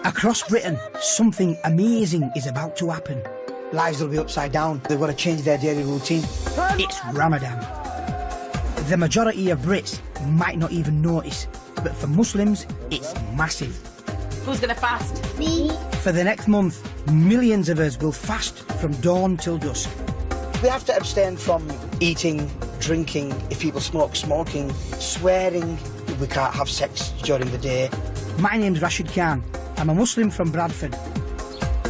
Across Britain, something amazing is about to happen. Lives will be upside down. They've got to change their daily routine. It's Ramadan. The majority of Brits might not even notice, but for Muslims, it's massive. Who's going to fast? Me. For the next month, millions of us will fast from dawn till dusk. We have to abstain from eating, drinking, if people smoke, smoking, swearing. We can't have sex during the day. My name's Rashid Khan. I'm a Muslim from Bradford.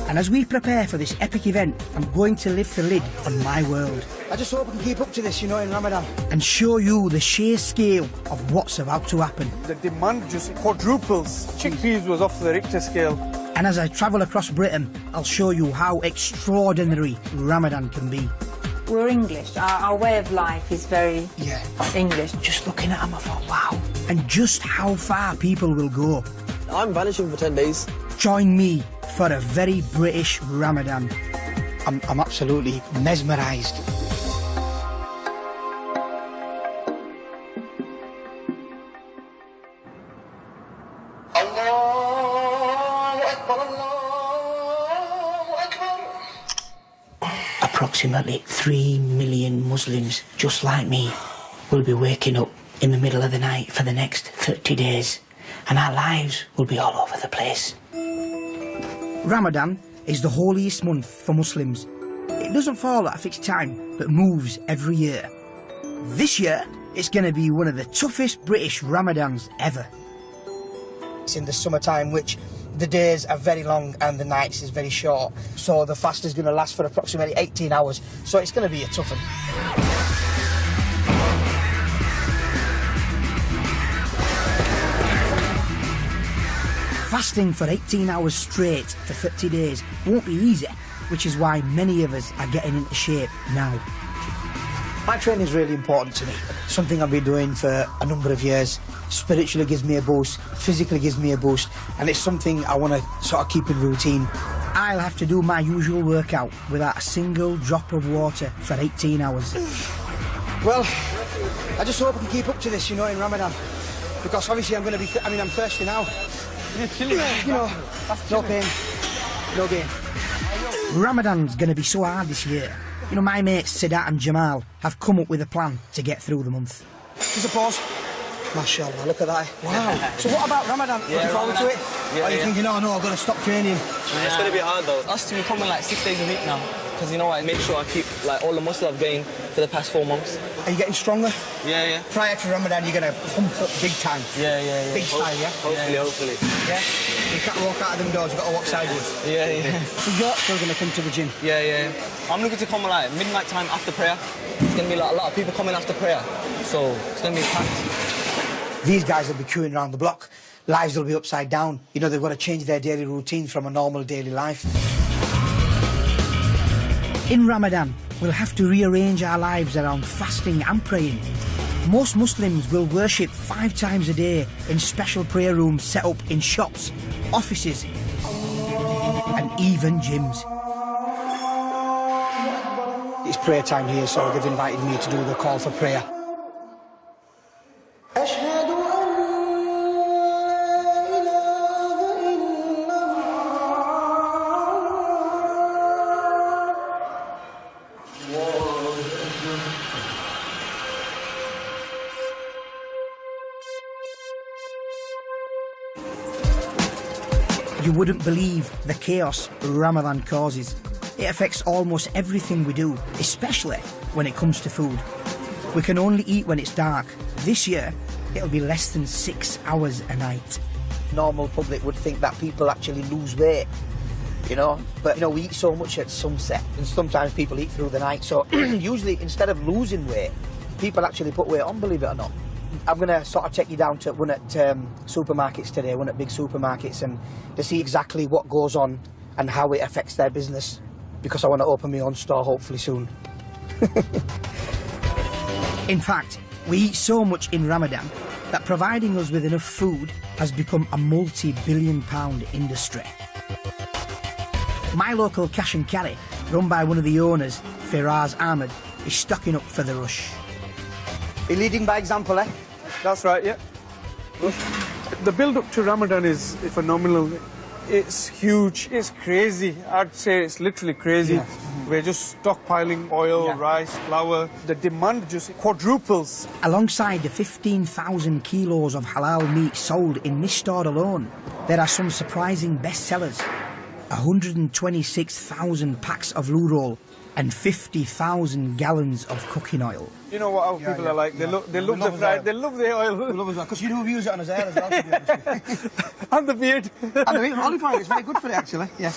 And as we prepare for this epic event, I'm going to lift the lid on my world. I just hope we can keep up to this, you know, in Ramadan. And show you the sheer scale of what's about to happen. The demand just quadruples. Chickpeas was off the Richter scale. And as I travel across Britain, I'll show you how extraordinary Ramadan can be. We're English. Our way of life is very English. Just looking at them, I thought, wow. And just how far people will go. I'm vanishing for 10 days. Join me for a very British Ramadan. I'm absolutely mesmerised. Approximately 3 million Muslims, just like me, will be waking up in the middle of the night for the next 30 days, and our lives will be all over the place. Ramadan is the holiest month for Muslims. It doesn't fall at a fixed time, but moves every year. This year, it's going to be one of the toughest British Ramadans ever. It's in the summertime, which the days are very long and the nights is very short. So the fast is going to last for approximately 18 hours. So it's going to be a tough one. Fasting for 18 hours straight for 30 days won't be easy, which is why many of us are getting into shape now. My training is really important to me. Something I've been doing for a number of years. Spiritually gives me a boost, physically gives me a boost, and it's something I want to sort of keep in routine. I'll have to do my usual workout without a single drop of water for 18 hours. Well, I just hope I can keep up to this, you know, in Ramadan. Because obviously I'm going to be, I'm thirsty now. You know, no pain, no gain. Ramadan's going to be so hard this year. You know, my mates Sidat and Jamal have come up with a plan to get through the month. Just a pause. Mashallah, look at that. Wow. So what about Ramadan? Looking forward to it? Are you thinking, oh no, I've got to stop training? It's going to be hard though. Us to be coming like 6 days a week now. Because you know what, I make sure I keep like all the muscle I've gained for the past 4 months. Are you getting stronger? Yeah. Prior to Ramadan, you're going to pump up big time? Yeah. Big style, yeah? Hopefully. Yeah? You can't walk out of them doors, you've got to walk sideways? Yeah. So you're still going to come to the gym? Yeah. I'm looking to come like midnight time after prayer. It's going to be like a lot of people coming after prayer. So it's going to be packed. These guys will be queuing around the block. Lives will be upside down. You know, they've got to change their daily routine from a normal daily life. In Ramadan, we'll have to rearrange our lives around fasting and praying. Most Muslims will worship 5 times a day in special prayer rooms set up in shops, offices, and even gyms. It's prayer time here, so they've invited me to do the call for prayer. You wouldn't believe the chaos Ramadan causes. It affects almost everything we do, especially when it comes to food. We can only eat when it's dark. This year, it'll be less than 6 hours a night. Normal public would think that people actually lose weight, you know, but, you know, we eat so much at sunset, and sometimes people eat through the night, so usually instead of losing weight, people actually put weight on, believe it or not. I'm going to sort of take you down to one at supermarkets today, one at big supermarkets, and to see exactly what goes on and how it affects their business, because I want to open my own store hopefully soon. In fact, we eat so much in Ramadan that providing us with enough food has become a multi-billion-pound industry. My local cash and carry, run by one of the owners, Firaz Ahmed, is stocking up for the rush. You're leading by example, eh? That's right, yeah. The build-up to Ramadan is phenomenal. It's huge. It's crazy. I'd say it's literally crazy. Yeah. We're just stockpiling oil, rice, flour. The demand just quadruples. Alongside the 15,000 kilos of halal meat sold in this store alone, there are some surprising bestsellers. 126,000 packs of loo roll and 50,000 gallons of cooking oil. You know what our people are like? They love the fried, they love the oil. Because you do use it on his hair as well, to be honest with you. And the beard. And the meat, olive oil is very good for it, actually. Yeah.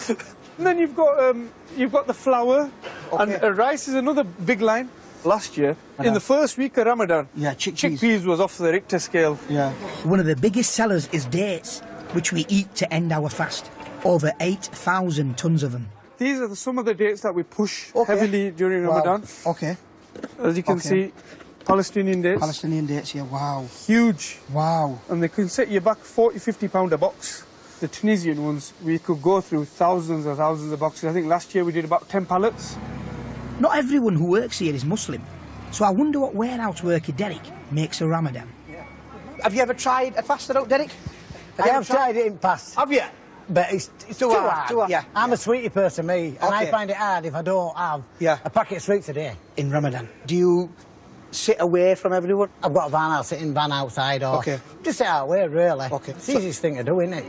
And then you've got the flour, and rice is another big line. Last year, in the first week of Ramadan, chickpeas was off the Richter scale. Yeah. One of the biggest sellers is dates, which we eat to end our fast. Over 8,000 tons of them. These are some of the dates that we push heavily during Ramadan. Okay. As you can see, Palestinian dates. Palestinian dates, yeah, wow. Huge. Wow. And they can set you back 40, 50 pound a box. The Tunisian ones, we could go through thousands and thousands of boxes. I think last year we did about 10 pallets. Not everyone who works here is Muslim, so I wonder what warehouse worker Derek makes a Ramadan. Have you ever tried a fast out, Derek? I have tried it in past. Have you? But it's too hard. Too hard. Yeah. I'm a sweetie person, me, and I find it hard if I don't have a packet of sweets a day. In Ramadan. Do you sit away from everyone? I've got a van, I'll sit in van outside or just sit out way, really. Okay. It's the easiest thing to do, isn't it?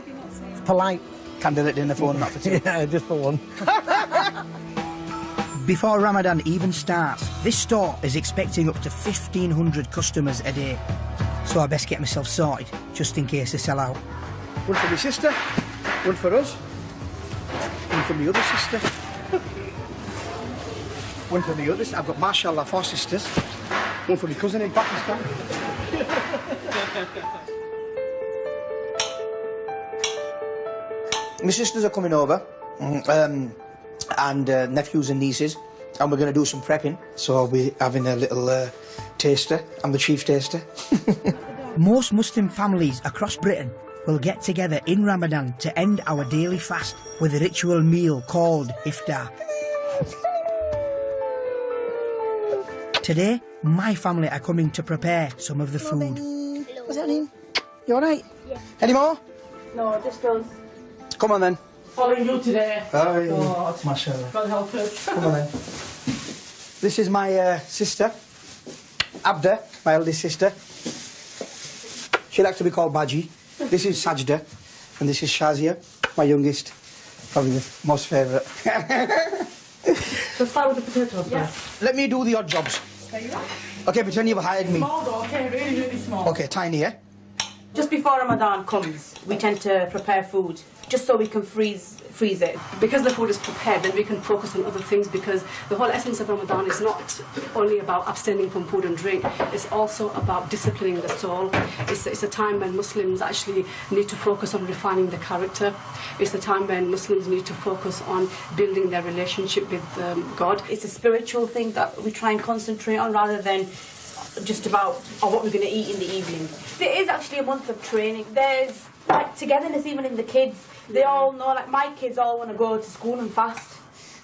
It's polite. Candle dinner phone, not for two. Yeah, just for one. Before Ramadan even starts, this store is expecting up to 1,500 customers a day. So I best get myself sorted, just in case they sell out. One for my sister, one for us, one for my other sister, one for the others. I've got, mashallah, 4 sisters, one for my cousin in Pakistan. My sisters are coming over, and nephews and nieces, and we're going to do some prepping. So I'll be having a little taster. I'm the chief taster. Most Muslim families across Britain will get together in Ramadan to end our daily fast with a ritual meal called iftar. Today, my family are coming to prepare some of the food. What's that name? You alright? Yeah. Any more? No, just us. Come on then. Following you today. Oh, yeah. Mashallah. God help us. Come on then. This is my sister, Abda, my eldest sister. She likes to be called Baji. This is Sajda, and this is Shazia, my youngest, probably the most favourite. So start with the potatoes first. Let me do the odd jobs. Okay, pretend you've hired me. Small though, okay, really, really small. Okay, tiny, yeah? Just before Ramadan comes, we tend to prepare food, just so we can freeze it. Because the food is prepared, then we can focus on other things, because the whole essence of Ramadan is not only about abstaining from food and drink, it's also about disciplining the soul. It's a time when Muslims actually need to focus on refining the character. It's a time when Muslims need to focus on building their relationship with God. It's a spiritual thing that we try and concentrate on, rather than just about what we're going to eat in the evening. It is actually a month of training. There's like togetherness even in the kids. They all know, like my kids all want to go to school and fast.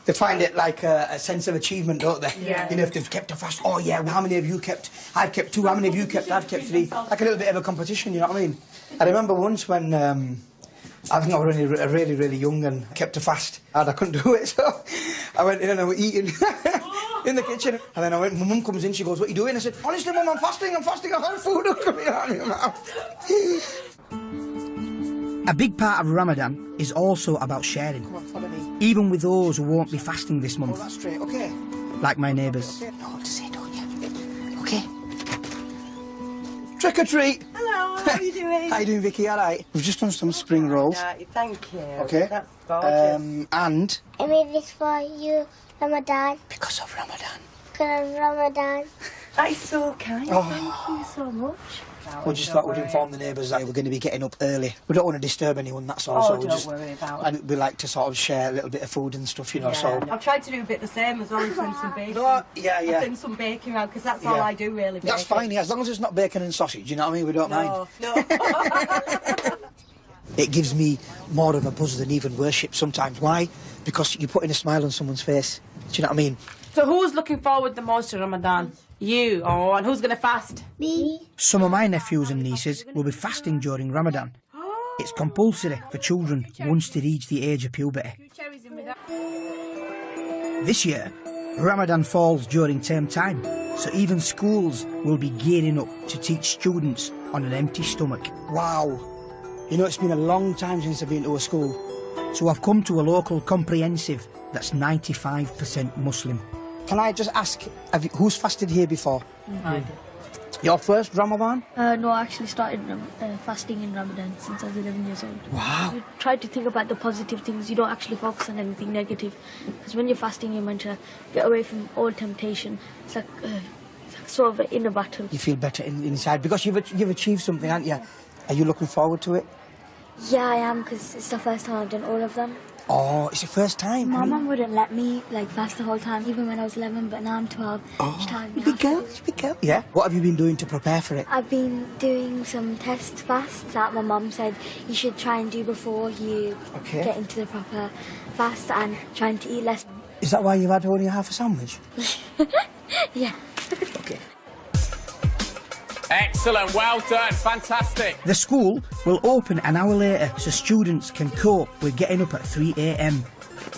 They find it like a sense of achievement, don't they? Yeah. You know, if they've kept a fast, oh yeah, well, how many of you kept? I've kept 2, how many of you kept? I've kept 3. Like a little bit of a competition, you know what I mean? I remember once when, I think I was really, really young and kept a fast, and I couldn't do it, so I went in and I was eating in the kitchen, and then my mum comes in, she goes, what are you doing? I said, honestly mum, I'm fasting, I've got food coming out of my mouth. A big part of Ramadan is also about sharing, Come on, follow me. even with those who won't be fasting this Oh, month, that's straight, okay. like my neighbours. Okay. No, what to say, don't you? Okay. Trick or treat. Hello, how are you doing? How you doing, Vicky? All right. We've just done some spring rolls. Thank you. Okay. That's gorgeous. And I made this for you, Ramadan. because of Ramadan. Because of Ramadan. That is so kind. Oh. Thank you so much. We just thought we'd inform the neighbours that we're going to be getting up early. We don't want to disturb anyone, that's all. Oh, so we don't just, worry about it. and we like to sort of share a little bit of food and stuff, you know. So I've tried to do a bit the same as well as doing some baking. No, yeah. I've done some baking around, because that's all Yeah. I do really. That's baking. fine, yeah, as long as it's not bacon and sausage, you know what I mean? We don't mind. No. It gives me more of a buzz than even worship sometimes. Why? Because you're putting a smile on someone's face. Do you know what I mean? So who's looking forward the most to Ramadan? You. Oh, and who's going to fast? Me. Some of my nephews and nieces will be fasting during Ramadan. It's compulsory for children once they reach the age of puberty. This year, Ramadan falls during term time, so even schools will be gearing up to teach students on an empty stomach. Wow. You know, it's been a long time since I've been to a school. So I've come to a local comprehensive that's 95% Muslim. Can I just ask, who's fasted here before? I did. Your first Ramadan? No, I actually started fasting in Ramadan since I was 11 years old. Wow. You try to think about the positive things. You don't actually focus on anything negative. Because when you're fasting, you're meant to get away from all temptation. It's like sort of an inner battle. You feel better inside because you've achieved something, haven't you? Are you looking forward to it? Yeah, I am, because it's the first time I've done all of them. Oh, it's your first time? My mum wouldn't let me fast the whole time, even when I was 11, but now I'm 12. Oh, big girl. Yeah. What have you been doing to prepare for it? I've been doing some test fasts that my mum said you should try and do before you get into the proper fast, and trying to eat less. Is that why you've had only half a sandwich? Yeah. Okay. Excellent, well done, fantastic. The school will open an hour later so students can cope with getting up at 3 a.m.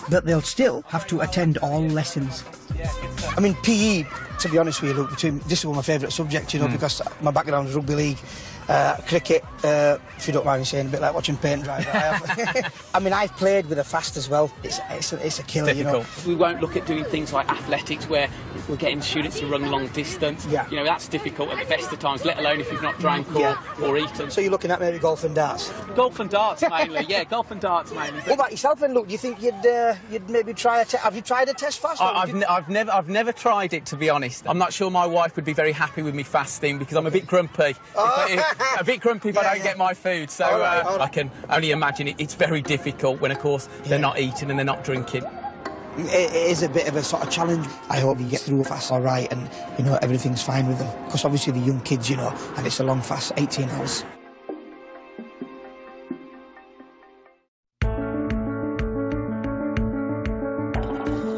But they'll still have to attend all lessons. I mean, PE, to be honest with you, Luke, this is one of my favourite subjects, you know, because my background is rugby league, cricket, if you don't mind me saying, a bit like watching paint dry. I mean, I've played with a fast as well. It's a killer, you know. We won't look at doing things like athletics where we're getting students to run long distance. Yeah. You know, that's difficult at the best of times, let alone if you've not drank or eaten. So you're looking at maybe golf and darts? Golf and darts mainly, yeah, golf and darts mainly. What about yourself then, Luke? Do you think you'd maybe try have you tried a test fast? I've never tried it, to be honest. I'm not sure my wife would be very happy with me fasting because I'm a bit grumpy. A bit grumpy if I don't get my food, so all right. I can only imagine it's very difficult when, of course, they're not eating and they're not drinking. It is a bit of a sort of challenge. I hope you get through a fast all right and, you know, everything's fine with them. Because obviously the young kids, you know, and it's a long fast, 18 hours.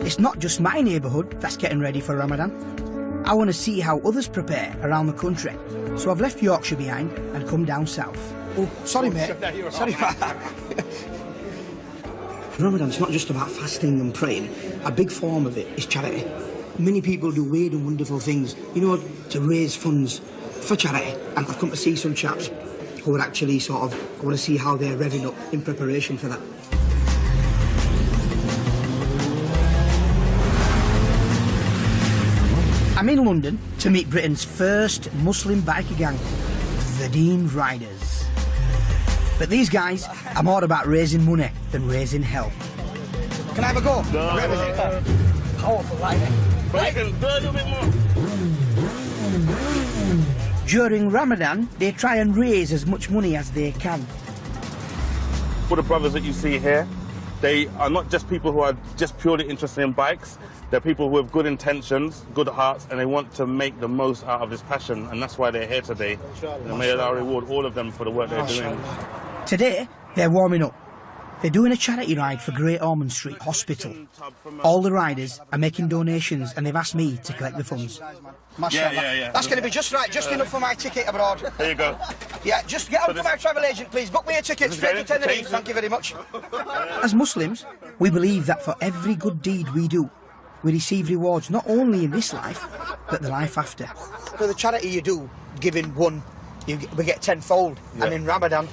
It's not just my neighbourhood that's getting ready for Ramadan. I want to see how others prepare around the country. So I've left Yorkshire behind and come down south. Oh, sorry, mate. Sorry. Ramadan's not just about fasting and praying. A big form of it is charity. Many people do weird and wonderful things, you know, to raise funds for charity. And I've come to see some chaps who are actually I want to see how they're revving up in preparation for that. I'm in London to meet Britain's first Muslim biker gang, the Dean Riders. But these guys are more about raising money than raising hell. Can I have a go? No. Powerful riding. During Ramadan, they try and raise as much money as they can. For the brothers that you see here, they are not just people who are just purely interested in bikes. They're people who have good intentions, good hearts, and they want to make the most out of this passion, and that's why they're here today. And may Allah reward all of them for the work they're doing. Today, they're warming up. They're doing a charity ride for Great Ormond Street Hospital. All the riders are making donations, and they've asked me to collect the funds. Yeah. That's going to be just right, just enough for my ticket abroad. There you go. Yeah, just get on to my travel agent, please. Book me a ticket straight to Tenerife. Thank you very much. As Muslims, we believe that for every good deed we do, we receive rewards not only in this life, but the life after. For the charity you do, giving one, we get tenfold. Yeah. And in Ramadan,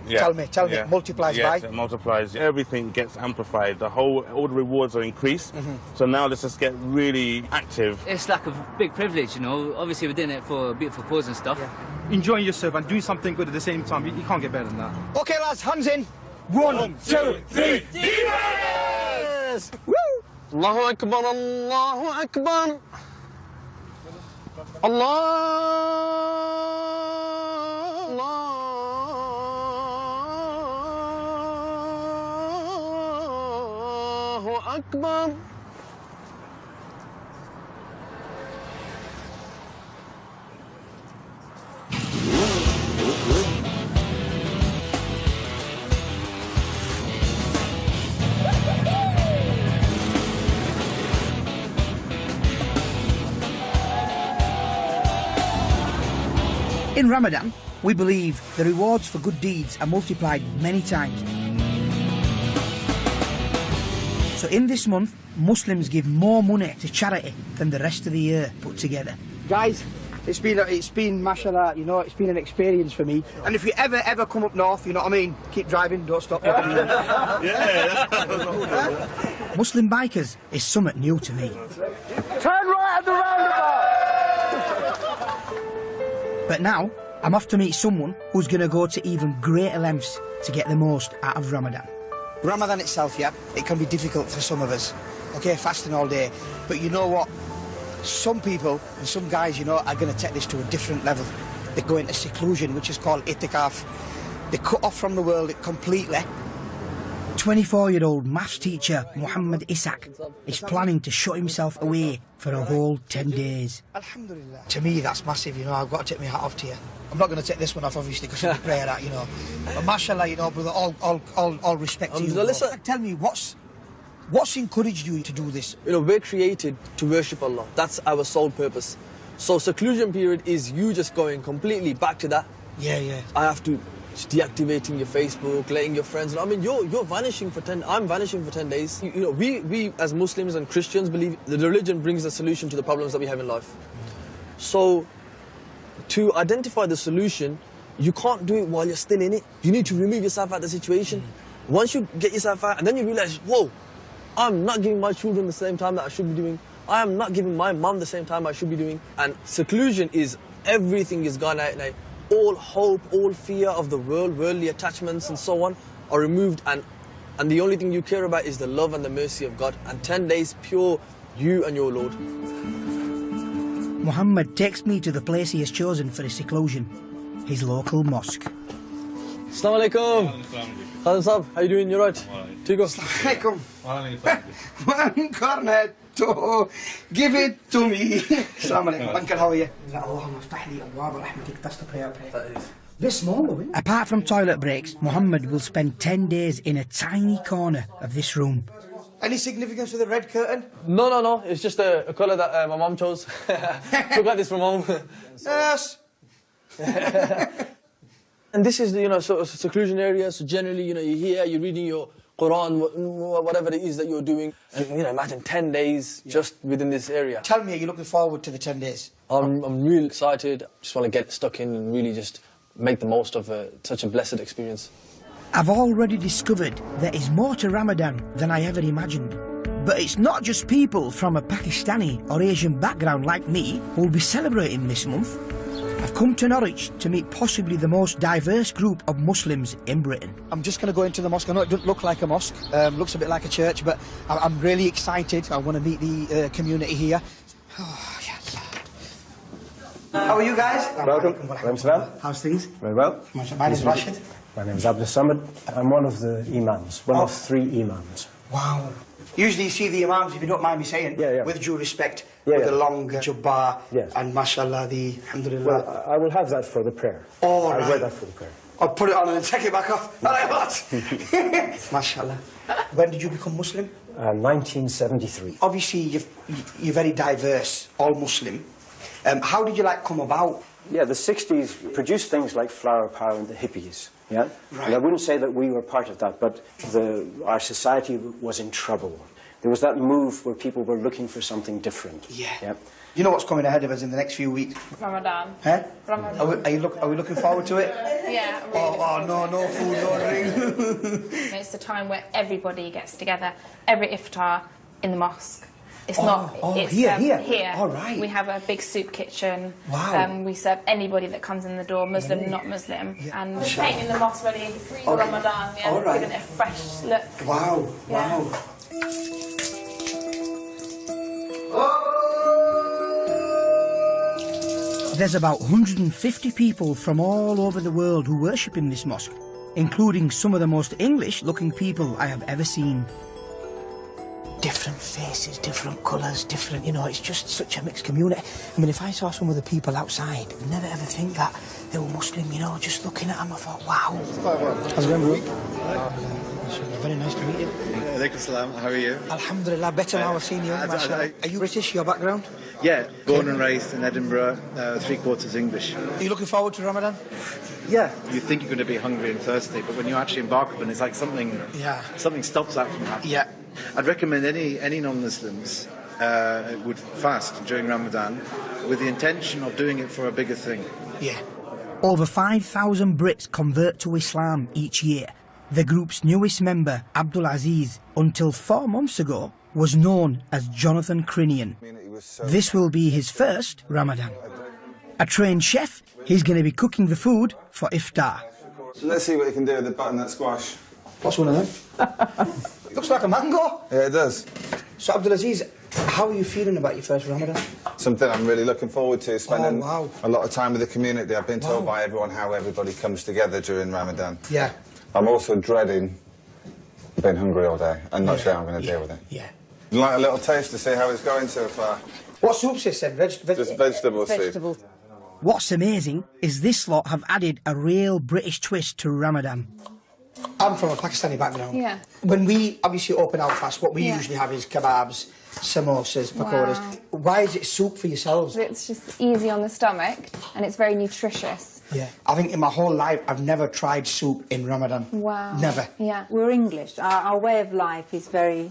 tell me, it multiplies by? Yes, it multiplies. Everything gets amplified. All the rewards are increased. So now let's just get really active. It's like a big privilege, you know. Obviously we're doing it for a beautiful cause and stuff. Enjoying yourself and doing something good at the same time, you can't get better than that. OK, lads, hands in. 1, 2, 3, Divas! Woo! Allahu Akbar, Allahu Akbar. Allahu Akbar. In Ramadan, We believe the rewards for good deeds are multiplied many times. So in this month, Muslims give more money to charity than the rest of the year put together. Guys, it's been, mashallah, you know, it's been an experience for me. And if you ever come up north, you know what I mean, keep driving, don't stop. Muslim bikers is something new to me. Turn right at the roundabout! But now, I'm off to meet someone who's going to go to even greater lengths to get the most out of Ramadan. Ramadan itself, yeah, it can be difficult for some of us. Okay, fasting all day. But you know what? Some people and some guys, you know, are going to take this to a different level. They go into seclusion, which is called itikaf. They cut off from the world completely. 24-year-old maths teacher Muhammad Ishaq is planning to shut himself away for a whole 10 days. Alhamdulillah. To me, that's massive, you know, I've got to take my hat off to you. I'm not going to take this one off, obviously, because of the prayer that, you know. But mashallah, you know, brother, all respect to you. Tell me, what's encouraged you to do this? You know, we're created to worship Allah. That's our sole purpose. So seclusion period is you just going completely back to that. Yeah. I have to deactivating your Facebook, letting your friends know. I mean, you're vanishing for 10. I'm vanishing for 10 days. You know, we as Muslims and Christians believe the religion brings a solution to the problems that we have in life. So, to identify the solution, you can't do it while you're still in it. You need to remove yourself out of the situation. Once you get yourself out, and then you realize, whoa, I'm not giving my children the same time that I should be doing. I am not giving my mum the same time I should be doing. And seclusion is everything is gone out now. All hope, all fear of the world, worldly attachments and so on are removed, and the only thing you care about is the love and the mercy of God. And 10 days pure, you and your Lord. Muhammad takes me to the place he has chosen for his seclusion, his local mosque. Assalamu alaikum. Khalid Sahab, how you doing? You right? Tigo. Assalamu alaikum. One cornet to give it to me. Assalamu alaikum. Uncle, how are you? This small, apart from toilet breaks, Muhammad will spend 10 days in a tiny corner of this room. Any significance with the red curtain? No. It's just a colour that my mum chose. She got this from home. Yes. And this is the, you know, sort of seclusion area. So generally, you know, you're here, you're reading your Quran, whatever it is that you're doing. And, you know, imagine 10 days just within this area. Tell me, are you looking forward to the 10 days? I'm really excited. Just want to get stuck in and really just make the most of such a blessed experience. I've already discovered there is more to Ramadan than I ever imagined. But it's not just people from a Pakistani or Asian background like me who will be celebrating this month. I've come to Norwich to meet possibly the most diverse group of Muslims in Britain. I'm just going to go into the mosque. I know it doesn't look like a mosque, looks a bit like a church, but I'm really excited. I want to meet the community here. Oh, how are you guys? Welcome. How's things? Very well. My name is Rashid. My name is Abdul Samad. I'm one of the imams, one of 3 imams. Wow. Usually you see the imams, if you don't mind me saying, with due respect, with the long jubbar, and mashallah, the alhamdulillah. Well, I will have that for the prayer. All right. I'll wear that for the prayer. I'll put it on and then take it back off. All right, what? Mashallah. When did you become Muslim? 1973. Obviously, you're very diverse, all Muslim. How did you come about? Yeah, the 60s produced things like flower power and the hippies. Yeah, right. And I wouldn't say that we were part of that, but our society was in trouble. There was that move where people were looking for something different. Yeah. You know what's coming ahead of us in the next few weeks? Ramadan. Huh? Ramadan. Are we looking forward to it? Yeah. Really no food, no drink. It's the time where everybody gets together, every iftar in the mosque. It's here. All right. We have a big soup kitchen. Wow. We serve anybody that comes in the door, Muslim, not Muslim. Yeah. And we're painting the mosque ready for Ramadan. Yeah. All right. Giving it a fresh look. Wow. Yeah. Wow. There's about 150 people from all over the world who worship in this mosque, including some of the most English-looking people I have ever seen. Different faces, different colours, different, you know, it's just such a mixed community. I mean, if I saw some of the people outside, I'd never ever think that they were Muslim, you know, just looking at them, I thought, wow. How's it going, bro? Very nice to meet you. Alaikum salam, how are you? Alhamdulillah, better now I've seen you. Are you British, your background? Yeah, born and raised in Edinburgh, 3/4 English. Are you looking forward to Ramadan? Yeah, you think you're going to be hungry and thirsty, but when you actually embark upon it, it's like something stops that from happening. Yeah. I'd recommend any non-Muslims would fast during Ramadan with the intention of doing it for a bigger thing. Yeah. Over 5,000 Brits convert to Islam each year. The group's newest member, Abdul Aziz, until 4 months ago, was known as Jonathan Crinian. This will be his first Ramadan. A trained chef, he's going to be cooking the food for iftar. Let's see what you can do with the butternut squash. What's one of them? Looks like a mango. Yeah, it does. So, Abdul Aziz, how are you feeling about your first Ramadan? Something I'm really looking forward to, spending a lot of time with the community. I've been told by everyone how everybody comes together during Ramadan. Yeah. I'm also dreading being hungry all day and not sure how I'm going to deal with it. Yeah. You'd like a little taste to see how it's going so far? What soup's this then? Just vegetable soup. What's amazing is this lot have added a real British twist to Ramadan. I'm from a Pakistani background. Yeah. When we obviously open our fast, what we usually have is kebabs, samosas, pakoras. Wow. Why is it soup for yourselves? It's just easy on the stomach and it's very nutritious. Yeah. I think in my whole life I've never tried soup in Ramadan. Wow. Never. Yeah. We're English. Our way of life is very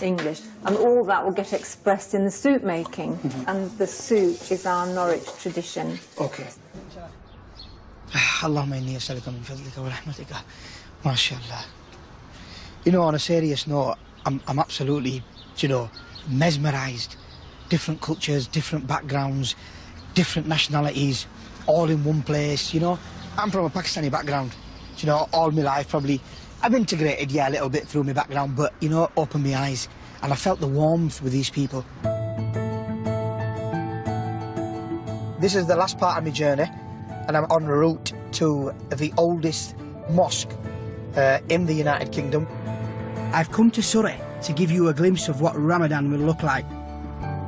English. And all that will get expressed in the soup making. And the soup is our Norwich tradition. Okay. Allahumma inni as'aluka min fadlika wa rahmatika. MashaAllah. You know, on a serious note, I'm absolutely, mesmerised. Different cultures, different backgrounds, different nationalities, all in one place, I'm from a Pakistani background. All my life probably. I've integrated, a little bit through my background, but, opened my eyes. And I felt the warmth with these people. This is the last part of my journey, and I'm en route to the oldest mosque in the United Kingdom. I've come to Surrey to give you a glimpse of what Ramadan will look like.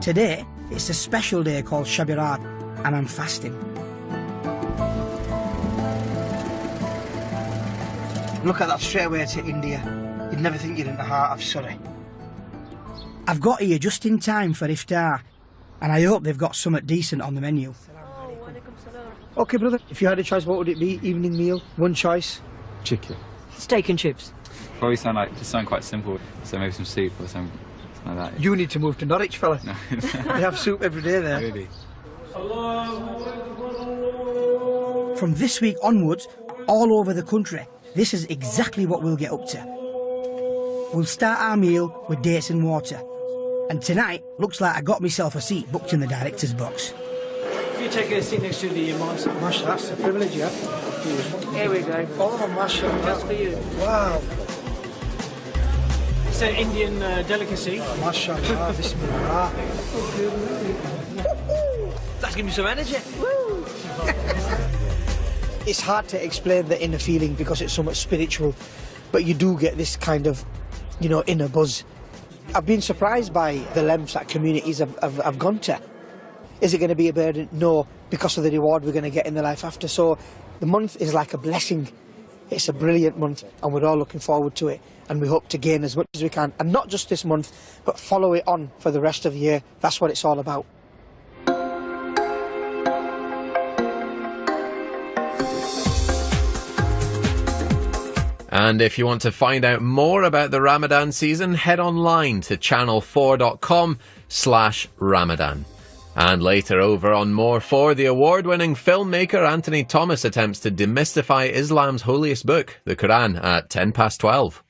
Today, it's a special day called Shabirat, and I'm fasting. Look at that, straight away to India. You'd never think you're in the heart of Surrey. I've got here just in time for iftar, and I hope they've got something decent on the menu. Okay, brother, if you had a choice, what would it be? Evening meal, one choice? Chicken. Steak and chips. Probably sound quite simple, so maybe some soup or something like that. You need to move to Norwich, fella. No. They have soup every day there. Really? From this week onwards, all over the country, this is exactly what we'll get up to. We'll start our meal with dates and water. And tonight, looks like I got myself a seat booked in the director's box. If you take a seat next to the imam, Masha, that's a privilege, yeah? Here we go. Oh, Masha, that's for you. Wow. It's an Indian delicacy. Mashallah, bismillah. That's giving me some energy. Woo. It's hard to explain the inner feeling because it's so much spiritual, but you do get this kind of, inner buzz. I've been surprised by the lengths that communities have gone to. Is it going to be a burden? No, because of the reward we're going to get in the life after. So the month is like a blessing. It's a brilliant month, and we're all looking forward to it. And we hope to gain as much as we can. And not just this month, but follow it on for the rest of the year. That's what it's all about. And if you want to find out more about the Ramadan season, head online to channel4.com/Ramadan. And later over on More 4, the award-winning filmmaker Anthony Thomas attempts to demystify Islam's holiest book, the Quran, at 12:10.